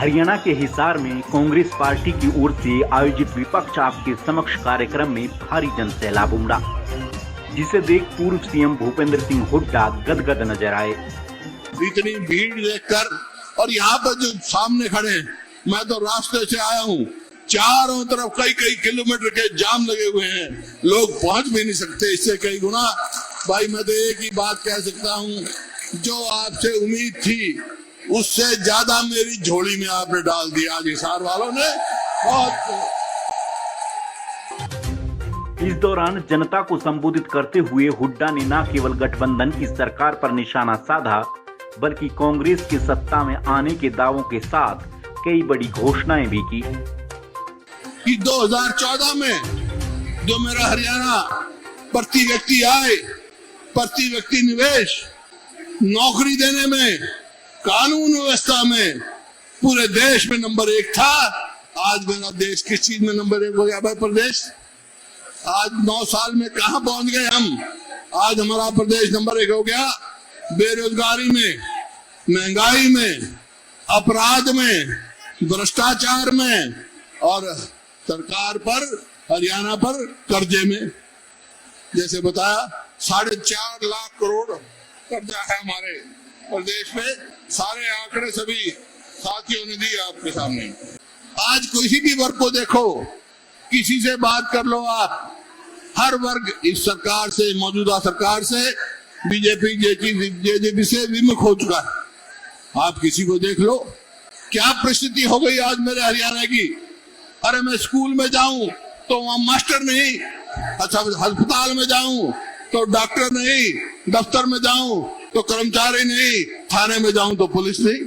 हरियाणा के हिसार में कांग्रेस पार्टी की ओर से आयोजित विपक्ष आपके समक्ष कार्यक्रम में भारी जनसैलाब उमड़ा, जिसे देख पूर्व सीएम भूपेंद्र सिंह हुड्डा गदगद नजर आए। इतनी भीड़ देखकर, और यहाँ पर जो सामने खड़े हैं, मैं तो रास्ते से आया हूँ, चारों तरफ कई कई किलोमीटर के जाम लगे हुए हैं, लोग पहुंच भी नहीं सकते। इससे कई गुना भाई मैं तो एक ही बात कह सकता हूँ, जो आपसे उम्मीद थी उससे ज्यादा मेरी झोली में आपने डाल दिया आज हिसार वालों ने। बहुत इस दौरान जनता को संबोधित करते हुए हुड्डा ने न केवल गठबंधन की सरकार पर निशाना साधा, बल्कि कांग्रेस के सत्ता में आने के दावों के साथ कई बड़ी घोषणाएं भी की। कि 2014 में जो मेरा हरियाणा प्रति व्यक्ति आय, प्रति व्यक्ति निवेश, नौकरी देने में, कानून व्यवस्था में पूरे देश में नंबर 1 था, आज मेरा देश किस चीज में नंबर 1 हो गया भाई? प्रदेश आज 9 साल में कहां पहुंच गए हम? आज हमारा प्रदेश नंबर 1 हो गया बेरोजगारी में, महंगाई में, अपराध में, भ्रष्टाचार में, और सरकार पर, हरियाणा पर कर्जे में। जैसे बताया 4.5 लाख करोड़ कर्जा है हमारे प्रदेश में। सारे आंकड़े सभी साथियों ने दिए आपके सामने। आज किसी भी वर्ग को देखो, किसी से बात कर लो आप, हर वर्ग इस सरकार से, मौजूदा सरकार से, बीजेपी जेजेपी से विमुख हो चुका है। आप किसी को देख लो, क्या परिस्थिति हो गई आज मेरे हरियाणा की। अरे मैं स्कूल में जाऊं तो वहां मास्टर नहीं, अच्छा अस्पताल में जाऊं तो डॉक्टर नहीं, दफ्तर में जाऊं तो कर्मचारी नहीं, थाने में जाऊं तो पुलिस नहीं।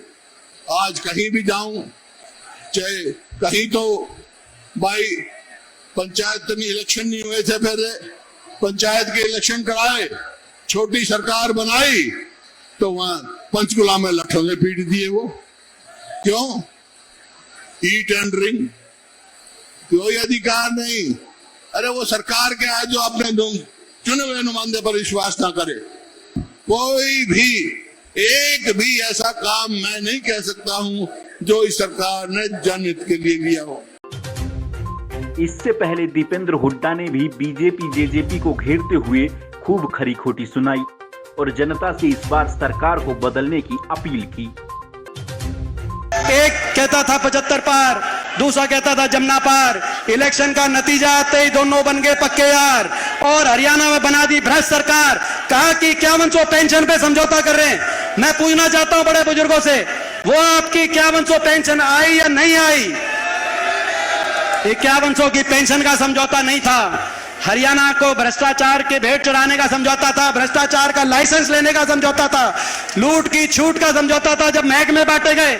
आज कहीं भी जाऊं, चाहे कहीं तो भाई पंचायत इलेक्शन नहीं हुए थे, पहले पंचायत के इलेक्शन कराए, छोटी सरकार बनाई तो वहां पंचकुला में लठों से पीट दिए वो। क्यों? ईट एंड ड्रिंक, कोई अधिकार नहीं। अरे वो सरकार क्या है जो अपने चुने हुए नुमाइंदे पर विश्वास ना करे? कोई भी एक भी ऐसा काम मैं नहीं कह सकता हूं जो इस सरकार ने जनहित के लिए लिया हो। इससे पहले दीपेंद्र हुड्डा ने भी बीजेपी जेजेपी को घेरते हुए खूब खरी खोटी सुनाई और जनता से इस बार सरकार को बदलने की अपील की। एक कहता था 75 पार, दूसरा कहता था जमुना पार। इलेक्शन का नतीजा आते ही दोनों बन गए पक्के यार, और हरियाणा में बना दी भ्रष्ट सरकार। कहा कि 5100 पेंशन पे समझौता कर रहे हैं। मैं पूछना चाहता हूं बड़े बुजुर्गों से, वो आपकी 5100 पेंशन आई या नहीं आई? 5100 की पेंशन का समझौता नहीं था, हरियाणा को भ्रष्टाचार के भेंट चढ़ाने का समझौता था, भ्रष्टाचार का लाइसेंस लेने का समझौता था, लूट की छूट का समझौता था। जब महकमे बांटे गए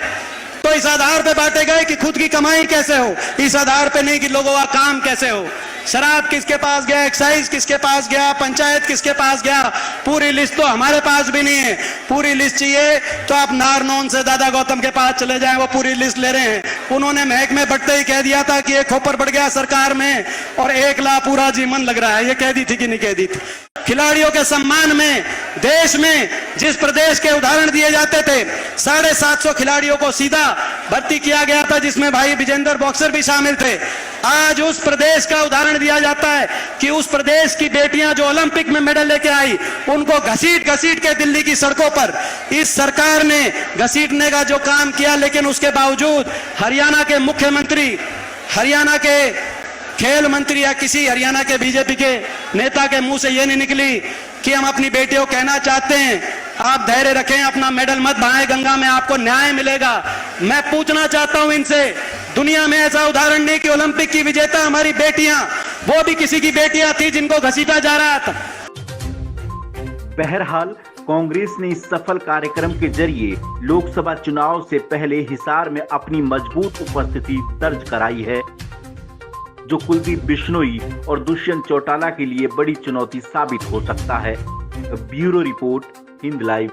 तो इस आधार पे बांटे गए कि खुद की कमाई कैसे हो, इस आधार पे नहीं कि लोगों का काम कैसे हो। शराब किसके पास गया, एक्साइज किसके पास गया, पंचायत किसके पास गया, पूरी लिस्ट तो हमारे पास भी नहीं है। पूरी लिस्ट चाहिए तो आप नारनौन से दादा गौतम के पास चले जाएं, वो पूरी लिस्ट ले रहे हैं। उन्होंने महकमे बढ़ते ही कह दिया था कि एक खोपर बढ़ गया सरकार में और 1 लाख पूरा जीवन लग रहा है। ये कह दी थी कि नहीं कह दी थी? खिलाड़ियों के सम्मान में देश में जिस प्रदेश के उदाहरण दिए जाते थे, 750 खिलाड़ियों को सीधा भर्ती किया गया था, जिसमें भाई विजेंद्र बॉक्सर भी शामिल थे। आज उस प्रदेश का उदाहरण दिया जाता है कि उस प्रदेश की बेटियां जो ओलंपिक में मेडल लेके आई, उनको घसीट घसीट के दिल्ली की सड़कों पर इस सरकार ने घसीटने का जो काम किया, लेकिन उसके बावजूद हरियाणा के मुख्यमंत्री, हरियाणा के खेल मंत्री या किसी हरियाणा के बीजेपी के नेता के मुंह से ये नहीं निकली कि हम अपनी बेटियों को कहना चाहते हैं आप धैर्य रखें, अपना मेडल मत बहाएं, गंगा में आपको न्याय मिलेगा। मैं पूछना चाहता हूं इनसे, दुनिया में ऐसा उदाहरण नहीं कि ओलंपिक की विजेता हमारी बेटियां, वो भी किसी की बेटियां थी जिनको घसीटा जा रहा था। बहरहाल कांग्रेस ने इस सफल कार्यक्रम के जरिए लोकसभा चुनाव से पहले हिसार में अपनी मजबूत उपस्थिति दर्ज कराई है, जो कुलदीप बिश्नोई और दुष्यंत चौटाला के लिए बड़ी चुनौती साबित हो सकता है। Bureau report, Hind live.